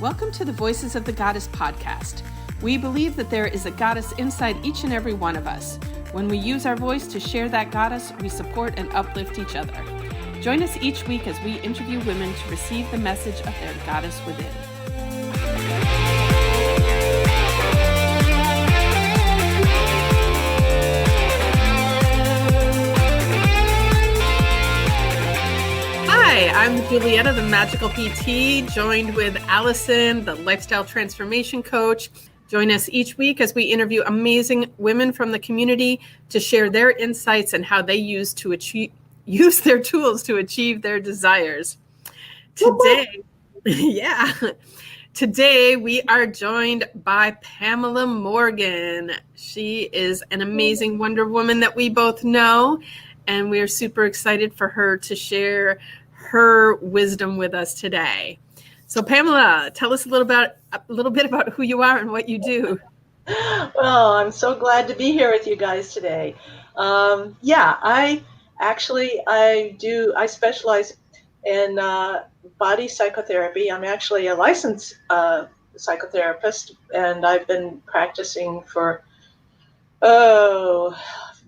Welcome to the Voices of the Goddess podcast. We believe that there is a goddess inside each and every one of us. When we use our voice to share that goddess, we support and uplift each other. Join us each week as we interview women to receive the message of their goddess within. Hi, I'm Julietta, the Magical PT, joined with Allyson, the Lifestyle Transformation Coach. Join us each week as we interview amazing women from the community to share their insights and how they use their tools to achieve their desires. Today we are joined by Pamela Morgan. She is an amazing Wonder Woman that we both know, and we are super excited for her to share her wisdom with us today. So Pamela, tell us a little bit about who you are and what you do. Well, I'm so glad to be here with you guys today. I specialize in body psychotherapy. I'm actually a licensed psychotherapist, and I've been practicing for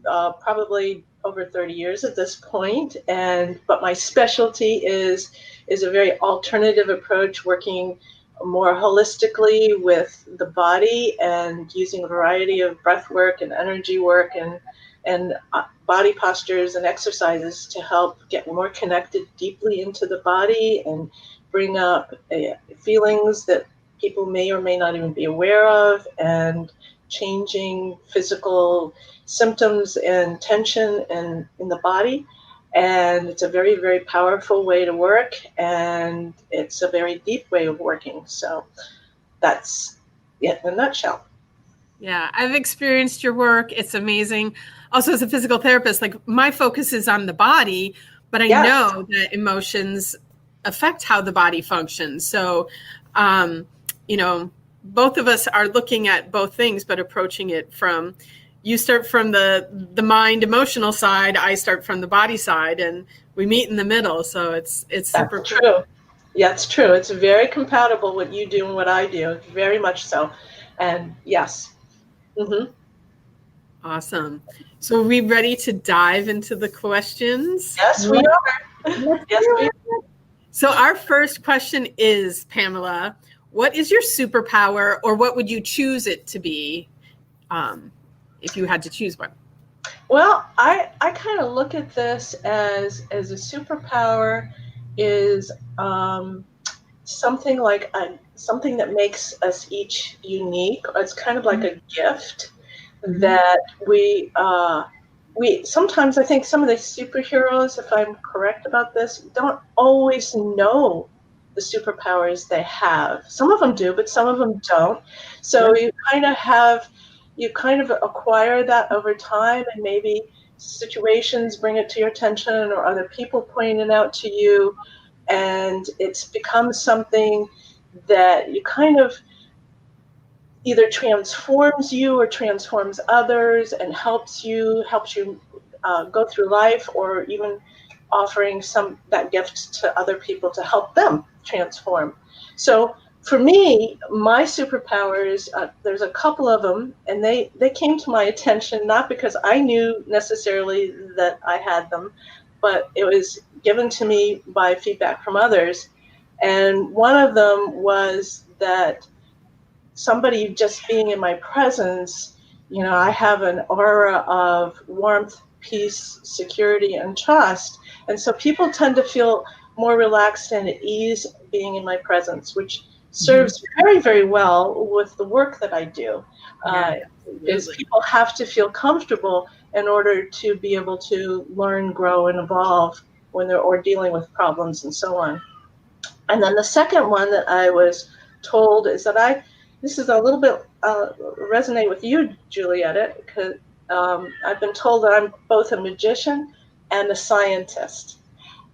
probably over 30 years at this point. But my specialty is a very alternative approach, working more holistically with the body and using a variety of breath work and energy work and body postures and exercises to help get more connected deeply into the body and bring up feelings that people may or may not even be aware of, and changing physical symptoms and tension in the body. And it's a very, very powerful way to work, and it's a very deep way of working. So that's it in a nutshell. Yeah, I've experienced your work. It's amazing. Also, as a physical therapist, like, my focus is on the body, but I know that emotions affect how the body functions. So, both of us are looking at both things, but approaching it from, you start from the mind emotional side, I start from the body side, and we meet in the middle. So it's super true. Cool. Yeah, it's true. It's very compatible what you do and what I do, very much so. And yes. Mm-hmm. Awesome. So are we ready to dive into the questions? Yes, we are. Yes, we are. So our first question is, Pamela, what is your superpower, or what would you choose it to be if you had to choose one? Well, I kind of look at this as a superpower is something like something that makes us each unique. It's kind of like a gift that we sometimes, I think some of the superheroes, if I'm correct about this, don't always know the superpowers they have. Some of them do, but some of them don't. So you kind of acquire that over time, and maybe situations bring it to your attention, or other people point it out to you, and it's become something that you kind of either transforms you or transforms others and helps you go through life, or even offering that gift to other people to help them transform. So for me, my superpowers, there's a couple of them, and they came to my attention not because I knew necessarily that I had them, but it was given to me by feedback from others. And one of them was that somebody just being in my presence, I have an aura of warmth, peace, security, and trust. And so people tend to feel more relaxed and at ease being in my presence, which serves very, very well with the work that I do. Is people have to feel comfortable in order to be able to learn, grow, and evolve when they're dealing with problems and so on. And then the second one that I was told is that this is a little bit resonate with you, Julietta, because I've been told that I'm both a magician and a scientist.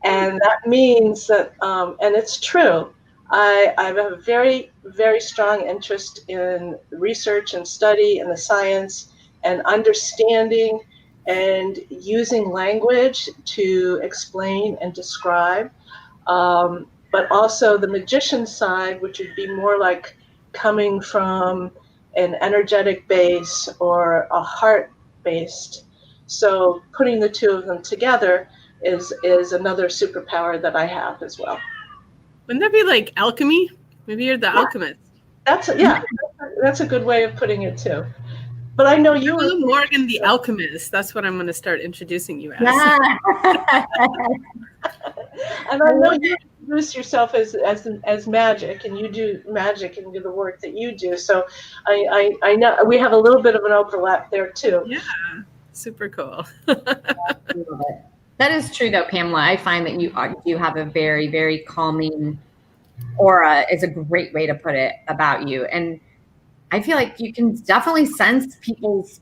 And that means that, and it's true, I have a very, very strong interest in research and study and the science and understanding and using language to explain and describe. but also the magician side, which would be more like coming from an energetic base or a heart based. So putting the two of them together is another superpower that I have as well. Wouldn't that be like alchemy? Maybe you're the alchemist. That's a good way of putting it too. But I know you Pamela Morgan, the alchemist. That's what I'm going to start introducing you as. Yeah. And I know you introduce yourself as magic, and you do magic and do the work that you do. So I know we have a little bit of an overlap there too. Yeah, super cool. That is true, though, Pamela. I find that you do have a very, very calming aura, is a great way to put it, about you. And I feel like you can definitely sense people's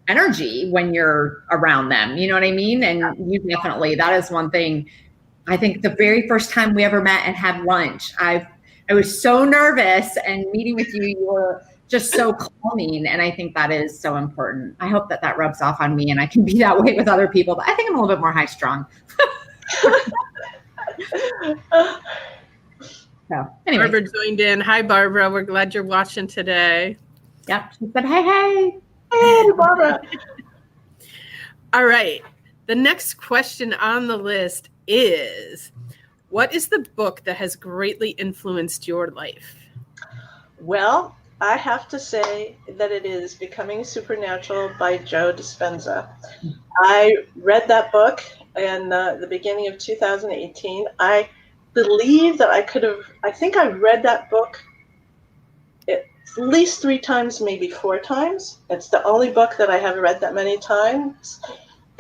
energy when you're around them. You know what I mean? And you definitely, that is one thing. I think the very first time we ever met and had lunch, I was so nervous, and meeting with you, you were just so calming. And I think that is so important. I hope that rubs off on me and I can be that way with other people, but I think I'm a little bit more high strung. So, anyways. Barbara joined in. Hi, Barbara. We're glad you're watching today. Yep. She said, hey. Hey, Barbara. All right. The next question on the list is, what is the book that has greatly influenced your life? Well, I have to say that it is Becoming Supernatural by Joe Dispenza. I read that book in the beginning of 2018. I believe that I think I read that book at least 3 times, maybe 4 times. It's the only book that I have read that many times.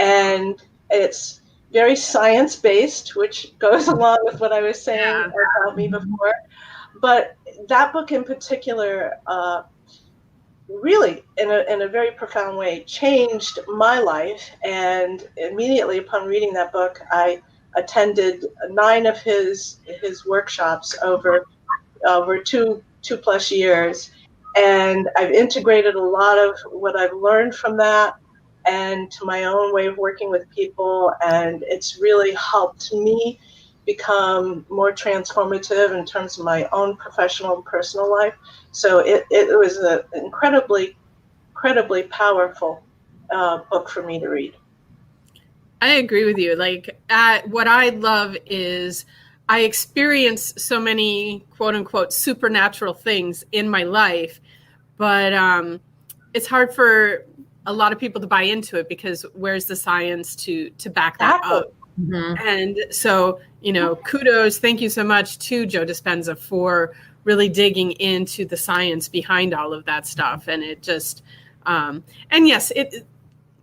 And it's very science-based, which goes along with what I was saying about me before. But that book in particular, really, in a very profound way, changed my life. And immediately upon reading that book, I attended 9 of his workshops over 2+ years, and I've integrated a lot of what I've learned from that and to my own way of working with people, and it's really helped me become more transformative in terms of my own professional and personal life. So it was an incredibly powerful book for me to read. I agree with you. Like, what I love is I experience so many quote unquote supernatural things in my life, but it's hard for a lot of people to buy into it because where's the science to back that up? Mm-hmm. And so, kudos, thank you so much to Joe Dispenza for really digging into the science behind all of that stuff. And it just, and yes,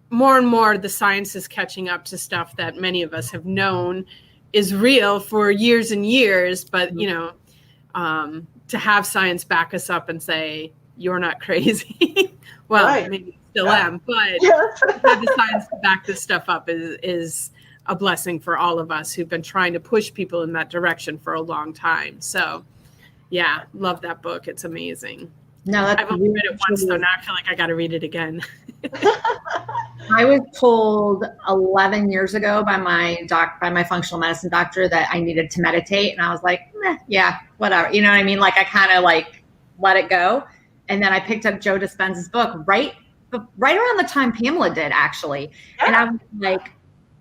more and more the science is catching up to stuff that many of us have known is real for years and years. But, to have science back us up and say, you're not crazy. Well, right. Maybe still am, but to have the science to back this stuff up is a blessing for all of us who've been trying to push people in that direction for a long time. So, yeah, love that book. It's amazing. No, I've only read it once, though. Now I feel like I got to read it again. I was told 11 years ago by my functional medicine doctor that I needed to meditate, and I was like, yeah, whatever. You know what I mean? Like I kind of let it go, and then I picked up Joe Dispenza's book right around the time Pamela did, actually, and I was like,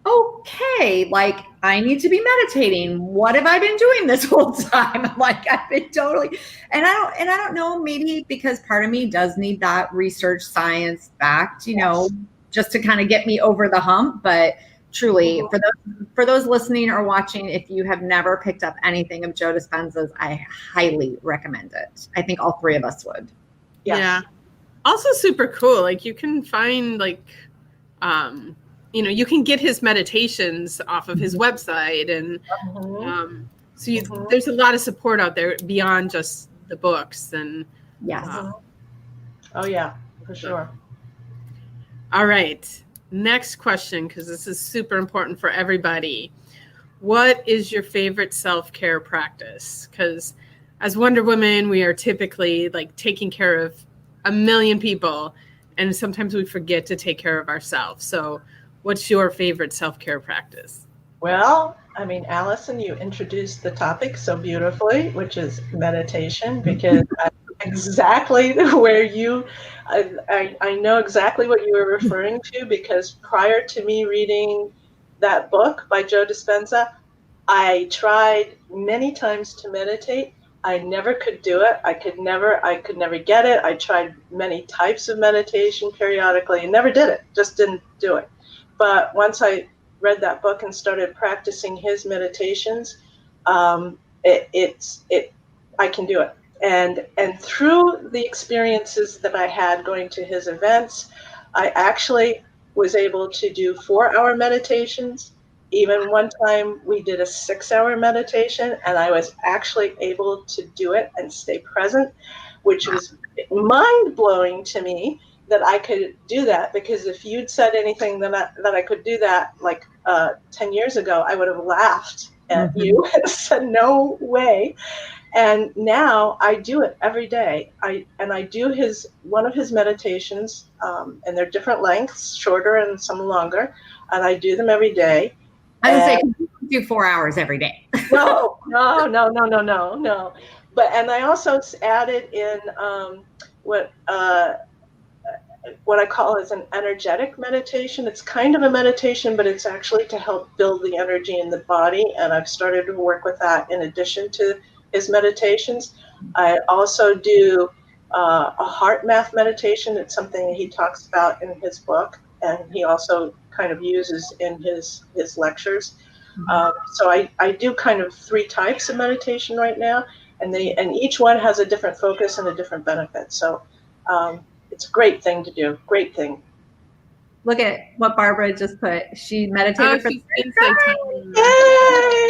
okay, like I need to be meditating. What have I been doing this whole time? Like I've been totally, and I don't know, maybe because part of me does need that research science backed, just to kind of get me over the hump. But truly, for those listening or watching, if you have never picked up anything of Joe Dispenza's, I highly recommend it. I think all 3 of us would. Yes. Yeah. Also super cool. Like you can find you can get his meditations off of his website, and there's a lot of support out there beyond just the books. And yes, oh yeah, for sure. All right, next question, because this is super important for everybody. What is your favorite self-care practice? Because as Wonder Woman, we are typically taking care of a million people, and sometimes we forget to take care of ourselves. So what's your favorite self-care practice? Well, I mean, Allyson, you introduced the topic so beautifully, which is meditation, because I'm exactly where I know exactly what you were referring to, because prior to me reading that book by Joe Dispenza, I tried many times to meditate. I never could do it. I could never get it. I tried many types of meditation periodically and never did it. Just didn't do it. But once I read that book and started practicing his meditations, um, I can do it. And through the experiences that I had going to his events, I actually was able to do 4-hour meditations. Even one time we did a 6-hour meditation, and I was actually able to do it and stay present, which was mind blowing to me that I could do that, because if you'd said anything that I could do that like 10 years ago, I would have laughed at you and said, no way. And now I do it every day. I do one of his meditations, and they're different lengths, shorter and some longer, and I do them every day. I would say you do 4 hours every day. No. And I also added in what I call is an energetic meditation. It's kind of a meditation, but it's actually to help build the energy in the body. And I've started to work with that in addition to his meditations. I also do a heart math meditation. It's something he talks about in his book, and he also kind of uses in his lectures. So I do kind of 3 types of meditation right now, and each one has a different focus and a different benefit. So it's a great thing to do. Great thing. Look at what Barbara just put. She meditated for Insight Timer. Yay!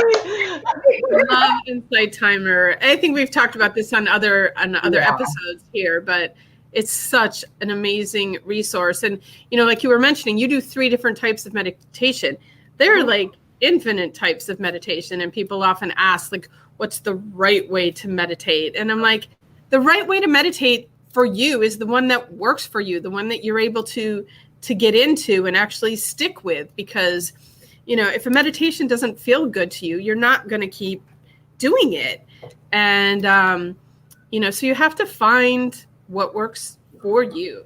I love Insight Timer. I think we've talked about this on other episodes here, but it's such an amazing resource. And like you were mentioning, you do 3 different types of meditation. There are like infinite types of meditation, and people often ask, like, what's the right way to meditate? And I'm like, the right way to meditate for you is the one that works for you, the one that you're able to get into and actually stick with. Because if a meditation doesn't feel good to you, you're not going to keep doing it. And so you have to find what works for you.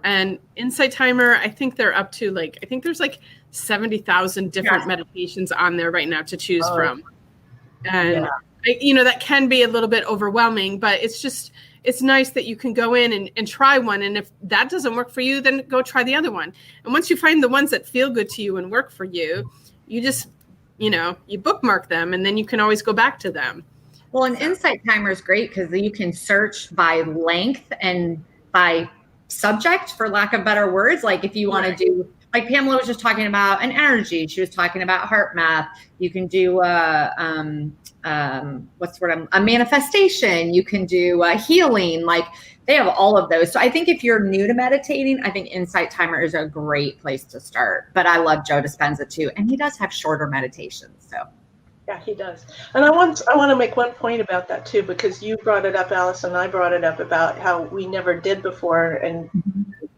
And Insight Timer, I think they're up to there's 70,000 different meditations on there right now to choose from. And that can be a little bit overwhelming, but it's nice that you can go in and try one. And if that doesn't work for you, then go try the other one. And once you find the ones that feel good to you and work for you, you just, you bookmark them, and then you can always go back to them. Well, an Insight Timer is great because you can search by length and by subject, for lack of better words. Like if you want to do, like Pamela was just talking about an energy, she was talking about heart math. You can do a manifestation. You can do healing. Like they have all of those. So I think if you're new to meditating, I think Insight Timer is a great place to start. But I love Joe Dispenza too, and he does have shorter meditations. So. Yeah, he does. And I want to make one point about that too, because you brought it up, Allyson, and I brought it up about how we never did before and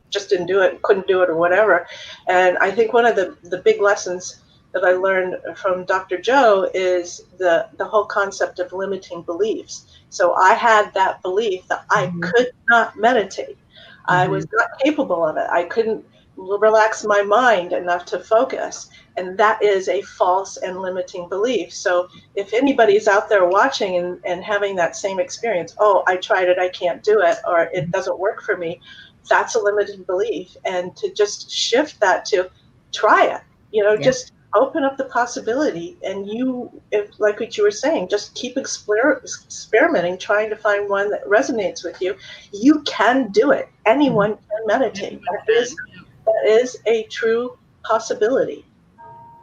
just didn't do it, couldn't do it or whatever. And I think one of the big lessons that I learned from Dr. Joe is the whole concept of limiting beliefs. So I had that belief that I could not meditate. I was not capable of it. I couldn't relax my mind enough to focus. And that is a false and limiting belief. So if anybody's out there watching and having that same experience, oh, I tried it, I can't do it, or it doesn't work for me, that's a limiting belief. And to just shift that to try it, just open up the possibility. And like what you were saying, just keep experimenting, trying to find one that resonates with you. You can do it. Anyone can meditate. That is a true possibility.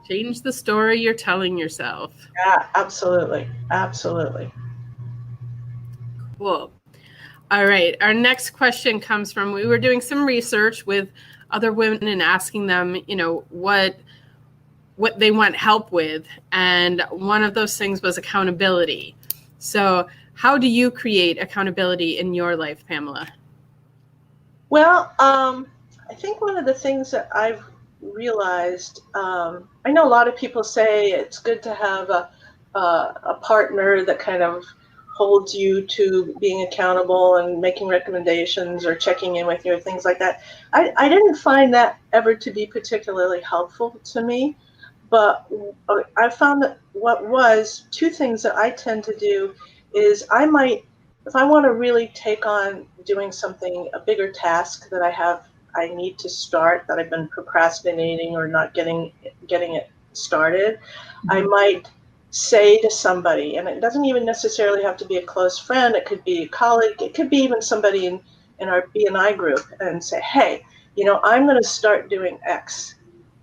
Change the story you're telling yourself. Yeah, absolutely. Absolutely. Cool. All right. Our next question comes from, we were doing some research with other women and asking them, what they want help with. And one of those things was accountability. So how do you create accountability in your life, Pamela? Well, I think one of the things that I've realized, I know a lot of people say it's good to have a partner that kind of holds you to being accountable and making recommendations or checking in with you or things like that. I didn't find that ever to be particularly helpful to me, but I found that what was two things that I tend to do is I might, if I want to really take on doing something, a bigger task that I need to start, that I've been procrastinating or not getting it started, I might say to somebody, and it doesn't even necessarily have to be a close friend, it could be a colleague, it could be even somebody in our BNI group, and say, hey, I'm going to start doing X.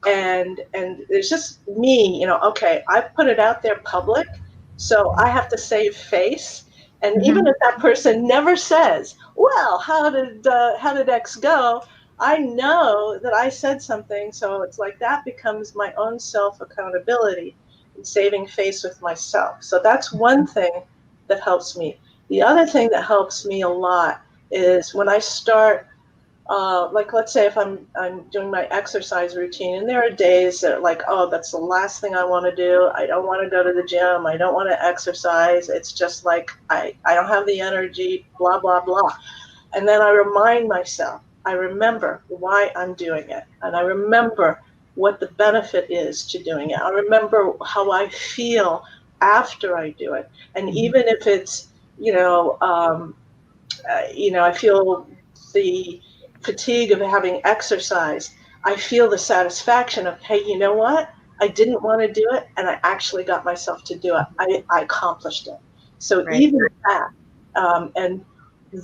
And it's just me, okay, I put it out there public, so I have to save face. And even if that person never says, well, how did X go? I know that I said something, so it's like that becomes my own self accountability and saving face with myself. So that's one thing that helps me. The other thing that helps me a lot is when I start, like let's say if I'm doing my exercise routine, and there are days that are like, oh, that's the last thing I want to do. I don't want to go to the gym. I don't want to exercise. It's just like I don't have the energy, blah, blah, blah. And then I remind myself, I remember why I'm doing it. And I remember what the benefit is to doing it. I remember how I feel after I do it. And even if it's, I feel the fatigue of having exercise, I feel the satisfaction of, hey, you know what? I didn't want to do it, and I actually got myself to do it. I accomplished it. So right. Even that, and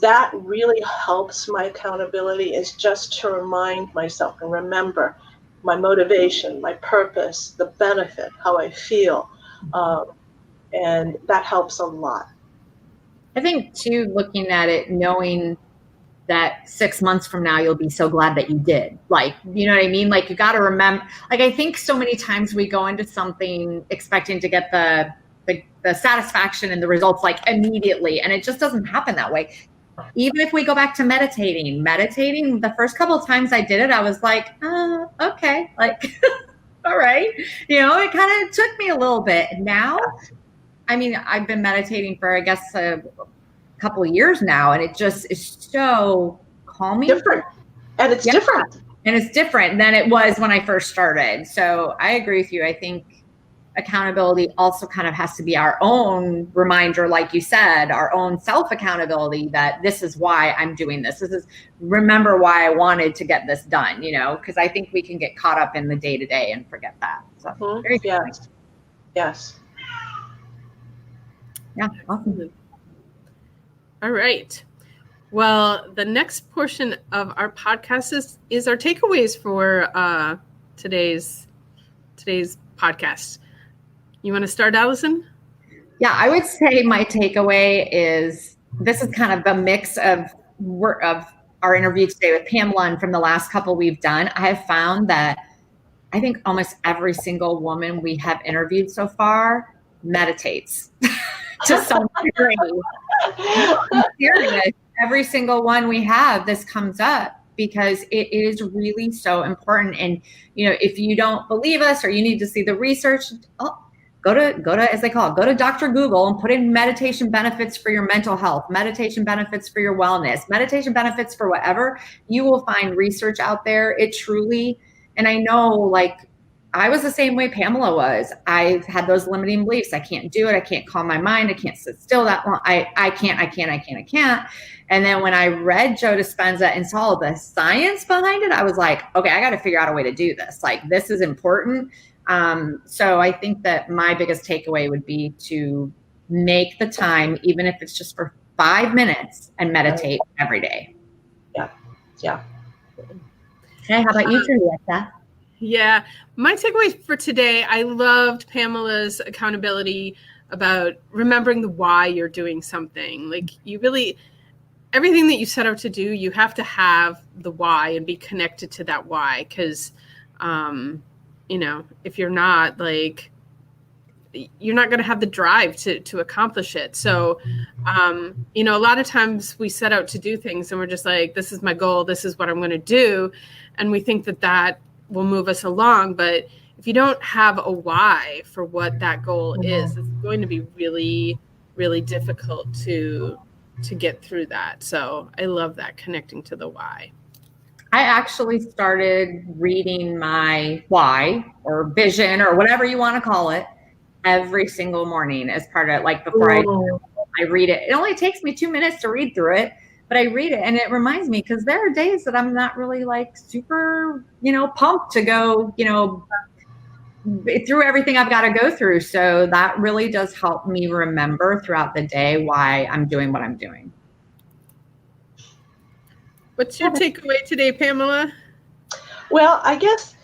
that really helps my accountability, is just to remind myself and remember my motivation, my purpose, the benefit, how I feel. And that helps a lot. I think too, looking at it, knowing that 6 months from now, you'll be so glad that you did. Like, you know what I mean? Like, you got to remember, like, I think so many times we go into something expecting to get the satisfaction and the results like immediately. And it just doesn't happen that way. Even if we go back to meditating, the first couple of times I did it, I was like, okay, like, all right. It kind of took me a little bit. Now, I mean, I've been meditating for, I guess, a couple of years now, and it just is so calming. Different. And it's different. And it's different than it was when I first started. So I agree with you. I think accountability also kind of has to be our own reminder, like you said, our own self-accountability, that this is why I'm doing this. This is, remember why I wanted to get this done, because I think we can get caught up in the day-to-day and forget that. So very good. Yes. Yeah, awesome. All right. Well, the next portion of our podcast is our takeaways for today's podcast. You want to start, Allyson? Yeah, I would say my takeaway is, this is kind of the mix of our interview today with Pamela and from the last couple we've done. I have found that I think almost every single woman we have interviewed so far meditates to some degree. I'm serious. Every single one we have, this comes up, because it is really so important. And, if you don't believe us or you need to see the research, go to, as they call it, go to Dr. Google and put in meditation benefits for your mental health, meditation benefits for your wellness, meditation benefits for whatever. You will find research out there. It truly, and I know, like, I was the same way Pamela was. I had those limiting beliefs. I can't do it. I can't calm my mind. I can't sit still that long. I can't. And then when I read Joe Dispenza and saw the science behind it, I was like, okay, I got to figure out a way to do this. Like, this is important. So I think that my biggest takeaway would be to make the time, even if it's just for 5 minutes, and meditate every day. Yeah. Yeah. Okay. How about you, Julietta? Yeah, my takeaway for today, I loved Pamela's accountability about remembering the why you're doing something. Like, you really, everything that you set out to do, you have to have the why and be connected to that why. Because, if you're not, like, you're not going to have the drive to accomplish it. So, a lot of times we set out to do things and we're just like, this is my goal. This is what I'm going to do. And we think that will move us along. But if you don't have a why for what that goal is, it's going to be really, really difficult to get through that. So I love that, connecting to the why. I actually started reading my why or vision or whatever you want to call it every single morning as part of, like, before I read it. It only takes me 2 minutes to read through it, but I read it and it reminds me, because there are days that I'm not really like super, pumped to go, through everything I've got to go through. So that really does help me remember throughout the day why I'm doing what I'm doing. What's your takeaway today, Pamela? Well, I guess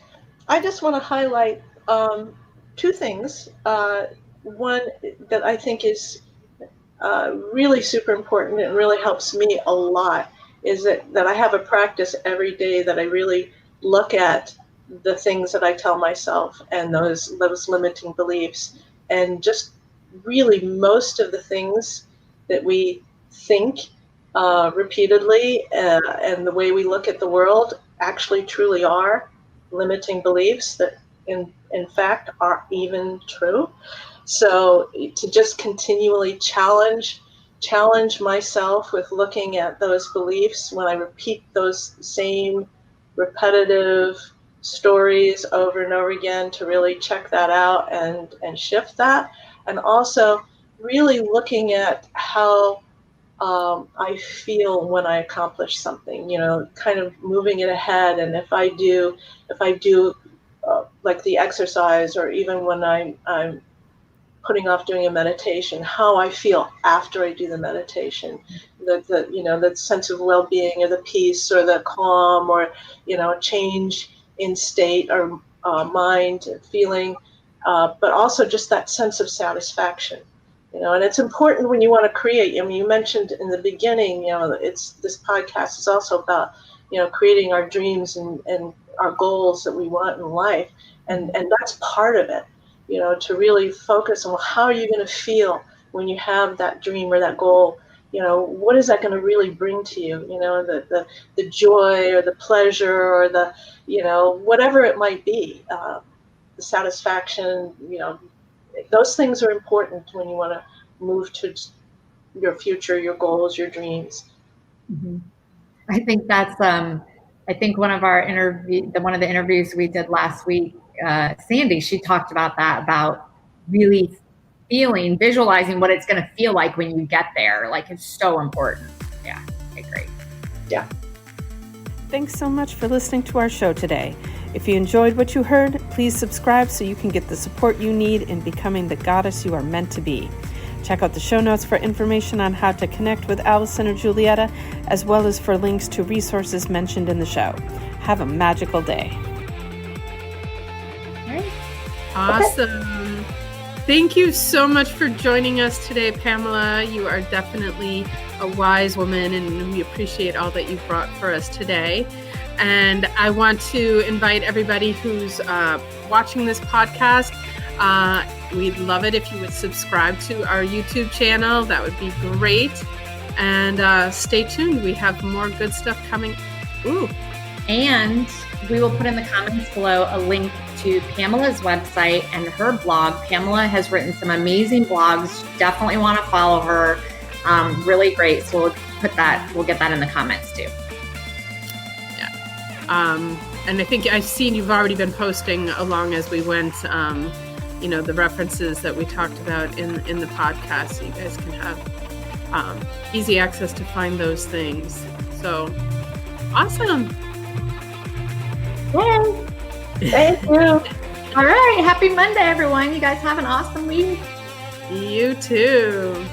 I just want to highlight 2 things. One that I think is really super important and really helps me a lot is that I have a practice every day that I really look at the things that I tell myself and those limiting beliefs, and just really most of the things that we think repeatedly and the way we look at the world actually truly are limiting beliefs that in fact are even true. So to just continually challenge myself with looking at those beliefs when I repeat those same repetitive stories over and over again, to really check that out and shift that. And also really looking at how I feel when I accomplish something, kind of moving it ahead. And if I do like the exercise, or even when I'm putting off doing a meditation, how I feel after I do the meditation, the sense of well-being or the peace or the calm or, a change in state or mind and feeling, but also just that sense of satisfaction. And it's important when you want to create. You mentioned in the beginning, this podcast is also about, creating our dreams and our goals that we want in life. And that's part of it, to really focus on how are you going to feel when you have that dream or that goal. What is that going to really bring to you? The joy or the pleasure or the, whatever it might be, the satisfaction, those things are important when you want to move to your future, your goals, your dreams. Mm-hmm. I think that's, I think one of the interviews we did last week, Sandy, she talked about that, about really visualizing what it's going to feel like when you get there. Like, it's so important. Yeah. Okay, great. Yeah. Thanks so much for listening to our show today. If you enjoyed what you heard, please subscribe so you can get the support you need in becoming the goddess you are meant to be. Check out the show notes for information on how to connect with Allyson or Julietta, as well as for links to resources mentioned in the show. Have a magical day. Right. Awesome. Thank you so much for joining us today, Pamela. You are definitely a wise woman, and we appreciate all that you brought for us today. And I want to invite everybody who's watching this podcast. We'd love it if you would subscribe to our YouTube channel. That would be great. And stay tuned. We have more good stuff coming. Ooh. And we will put in the comments below a link to Pamela's website and her blog. Pamela has written some amazing blogs. Definitely want to follow her. Really great. So we'll get that in the comments too. And I think I've seen you've already been posting along as we went, the references that we talked about in the podcast, so you guys can have easy access to find those things. So awesome. Yay. Thank you. All right. Happy Monday, everyone. You guys have an awesome week. You too.